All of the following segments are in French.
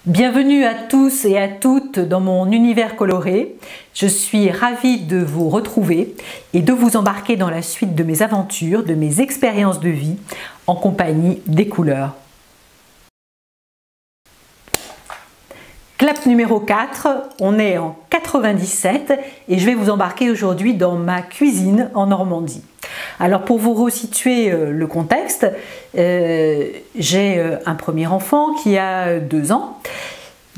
Bienvenue à tous et à toutes dans mon univers coloré. Je suis ravie de vous retrouver et de vous embarquer dans la suite de mes aventures, de mes expériences de vie en compagnie des couleurs. Clap numéro 4, on est en 97 et je vais vous embarquer aujourd'hui dans ma cuisine en Normandie. Alors pour vous resituer le contexte, j'ai un premier enfant qui a 2 ans,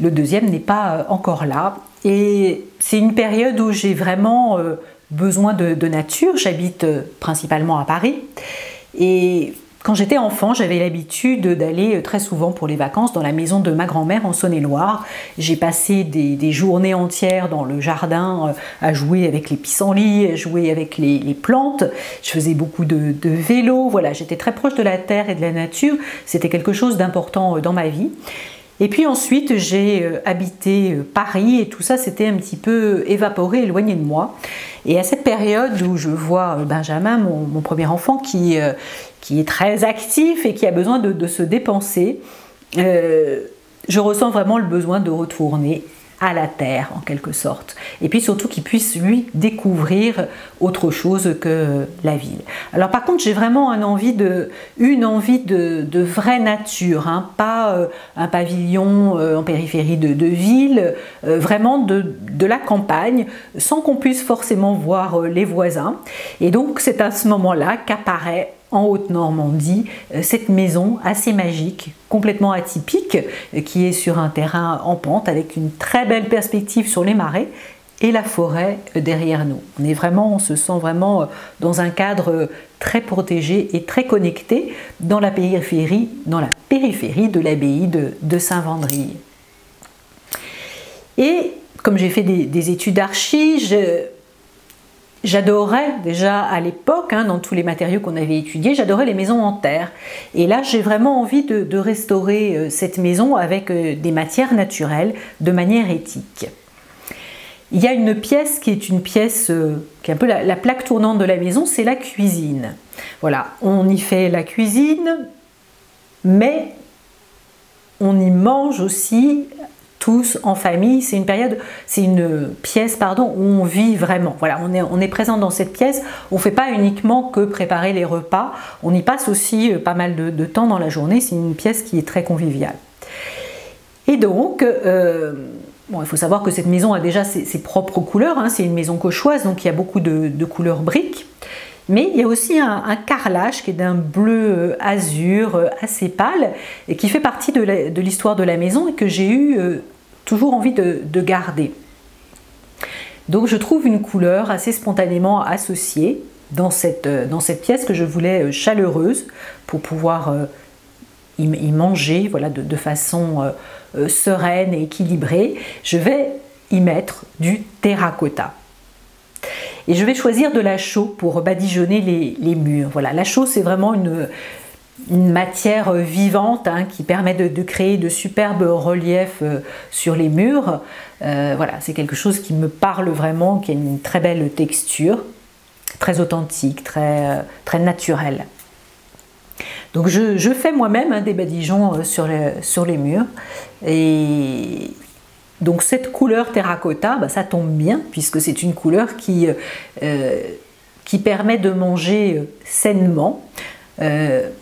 le deuxième n'est pas encore là et c'est une période où j'ai vraiment besoin de nature. J'habite principalement à Paris et quand j'étais enfant, j'avais l'habitude d'aller très souvent pour les vacances dans la maison de ma grand-mère en Saône-et-Loire. J'ai passé des journées entières dans le jardin à jouer avec les pissenlits, à jouer avec les plantes. Je faisais beaucoup de vélo. Voilà, j'étais très proche de la terre et de la nature. C'était quelque chose d'important dans ma vie. Et puis ensuite, j'ai habité Paris et tout ça s'était un petit peu évaporé, éloigné de moi. Et à cette période où je vois Benjamin, mon premier enfant, qui est très actif et qui a besoin de se dépenser, je ressens vraiment le besoin de retourner à la terre en quelque sorte. Et puis surtout qu'il puisse lui découvrir autre chose que la ville. Alors par contre j'ai vraiment une envie de vraie nature, hein, pas un pavillon en périphérie de ville, vraiment de la campagne, sans qu'on puisse forcément voir les voisins. Et donc c'est à ce moment-là qu'apparaît en Haute-Normandie, cette maison assez magique, complètement atypique, qui est sur un terrain en pente avec une très belle perspective sur les marais et la forêt derrière nous. On se sent vraiment dans un cadre très protégé et très connecté dans la périphérie de l'abbaye de Saint-Vendry. Et comme j'ai fait des études d'archi, j'adorais déjà à l'époque, hein, dans tous les matériaux qu'on avait étudiés, j'adorais les maisons en terre. Et là, j'ai vraiment envie de restaurer cette maison avec des matières naturelles de manière éthique. Il y a une pièce qui est une pièce qui est un peu la plaque tournante de la maison, c'est la cuisine. Voilà, on y fait la cuisine, mais on y mange aussi tous en famille. C'est une pièce où on vit vraiment. Voilà, on est présent dans cette pièce. On ne fait pas uniquement que préparer les repas. On y passe aussi pas mal de temps dans la journée. C'est une pièce qui est très conviviale. Et donc, il faut savoir que cette maison a déjà ses propres couleurs. Hein. C'est une maison cauchoise, donc il y a beaucoup de couleurs briques. Mais il y a aussi un carrelage qui est d'un bleu azur assez pâle et qui fait partie de l'histoire de la maison et que j'ai eu toujours envie de garder. Donc je trouve une couleur assez spontanément associée dans cette pièce que je voulais chaleureuse pour pouvoir y manger, voilà, de façon sereine et équilibrée. Je vais y mettre du terracotta. Et je vais choisir de la chaux pour badigeonner les murs. Voilà, la chaux, c'est vraiment une matière vivante, hein, qui permet de créer de superbes reliefs sur les murs. Voilà, c'est quelque chose qui me parle vraiment, qui a une très belle texture, très authentique, très naturelle. Donc je fais moi-même des badigeons sur les murs. Et donc cette couleur terracotta, ça tombe bien puisque c'est une couleur qui permet de manger sainement.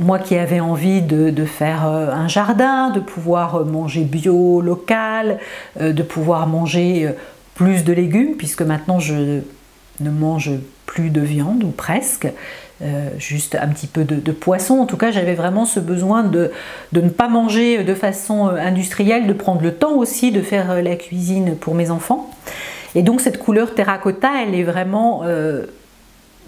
Moi qui avais envie de faire un jardin, de pouvoir manger bio, local, de pouvoir manger plus de légumes puisque maintenant je ne mange plus de viande ou presque. Juste un petit peu de poisson. En tout cas, j'avais vraiment ce besoin de ne pas manger de façon industrielle, de prendre le temps aussi de faire la cuisine pour mes enfants. Et donc cette couleur terracotta, elle est vraiment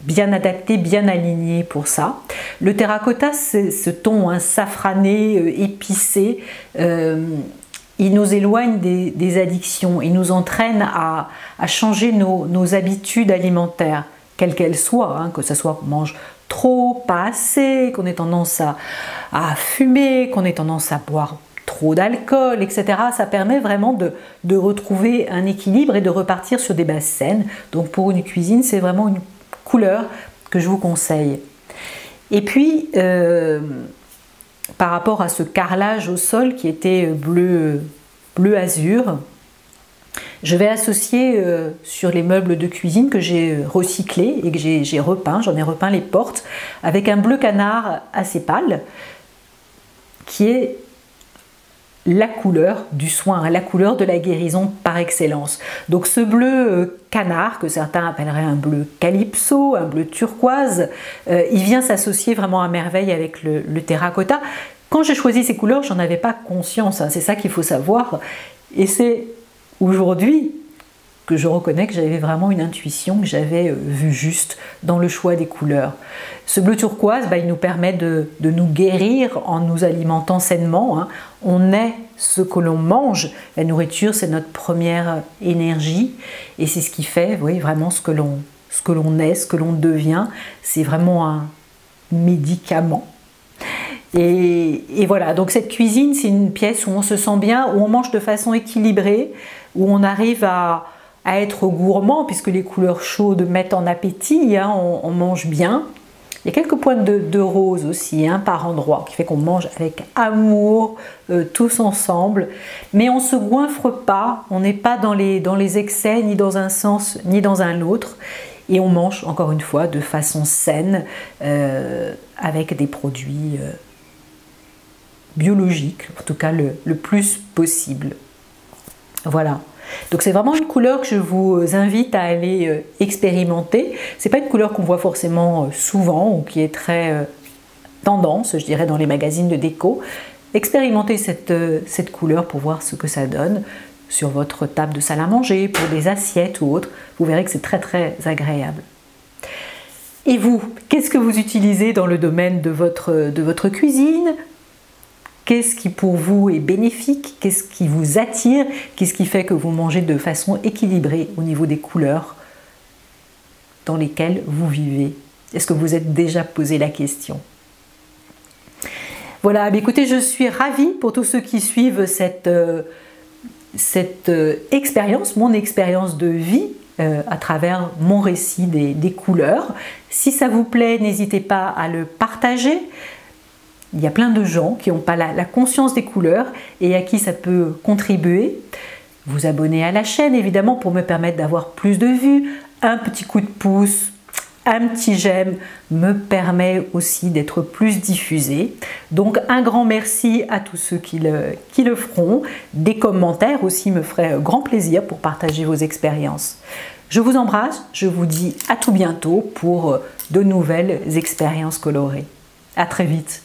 bien adaptée, bien alignée pour ça. Le terracotta, c'est ce ton safrané, épicé. Il nous éloigne des addictions, il nous entraîne à changer nos habitudes alimentaires, quelles qu'elles soient, hein, que ce soit qu'on mange trop, pas assez, qu'on ait tendance à fumer, qu'on ait tendance à boire trop d'alcool, etc. Ça permet vraiment de retrouver un équilibre et de repartir sur des bases saines. Donc pour une cuisine, c'est vraiment une couleur que je vous conseille. Et puis, par rapport à ce carrelage au sol qui était bleu bleu azur. Je vais associer sur les meubles de cuisine que j'ai recyclés et que j'ai repeint, j'en ai repeint les portes, avec un bleu canard assez pâle, qui est la couleur du soin, la couleur de la guérison par excellence. Donc ce bleu canard, que certains appelleraient un bleu calypso, un bleu turquoise, il vient s'associer vraiment à merveille avec le terracotta. Quand j'ai choisi ces couleurs, j'en avais pas conscience, hein, c'est ça qu'il faut savoir. Et c'est aujourd'hui que je reconnais que j'avais vraiment une intuition, que j'avais vu juste dans le choix des couleurs. Ce bleu turquoise, il nous permet de nous guérir en nous alimentant sainement, hein. On est ce que l'on mange. La nourriture, c'est notre première énergie et c'est ce qui fait, oui, vraiment ce que l'on est, ce que l'on devient. C'est vraiment un médicament. Et voilà, donc cette cuisine, c'est une pièce où on se sent bien, où on mange de façon équilibrée, où on arrive à être gourmand, puisque les couleurs chaudes mettent en appétit, hein, on mange bien. Il y a quelques pointes de rose aussi, hein, par endroit, qui fait qu'on mange avec amour, tous ensemble. Mais on ne se goinfre pas, on n'est pas dans les excès, ni dans un sens, ni dans un autre. Et on mange, encore une fois, de façon saine, avec des produits biologiques, en tout cas le plus possible. Voilà. Donc c'est vraiment une couleur que je vous invite à aller expérimenter. C'est pas une couleur qu'on voit forcément souvent ou qui est très tendance, je dirais, dans les magazines de déco. Expérimentez cette couleur pour voir ce que ça donne sur votre table de salle à manger, pour des assiettes ou autres. Vous verrez que c'est très très agréable. Et vous, qu'est-ce que vous utilisez dans le domaine de votre cuisine ? Qu'est-ce qui pour vous est bénéfique? Qu'est-ce qui vous attire? Qu'est-ce qui fait que vous mangez de façon équilibrée au niveau des couleurs dans lesquelles vous vivez? Est-ce que vous êtes déjà posé la question? Voilà, écoutez, je suis ravie pour tous ceux qui suivent cette expérience, mon expérience de vie à travers mon récit des couleurs. Si ça vous plaît, n'hésitez pas à le partager. Il y a plein de gens qui n'ont pas la conscience des couleurs et à qui ça peut contribuer. Vous abonner à la chaîne évidemment pour me permettre d'avoir plus de vues. Un petit coup de pouce, un petit j'aime me permet aussi d'être plus diffusé. Donc un grand merci à tous ceux qui le feront. Des commentaires aussi me feraient grand plaisir pour partager vos expériences. Je vous embrasse, je vous dis à tout bientôt pour de nouvelles expériences colorées. À très vite.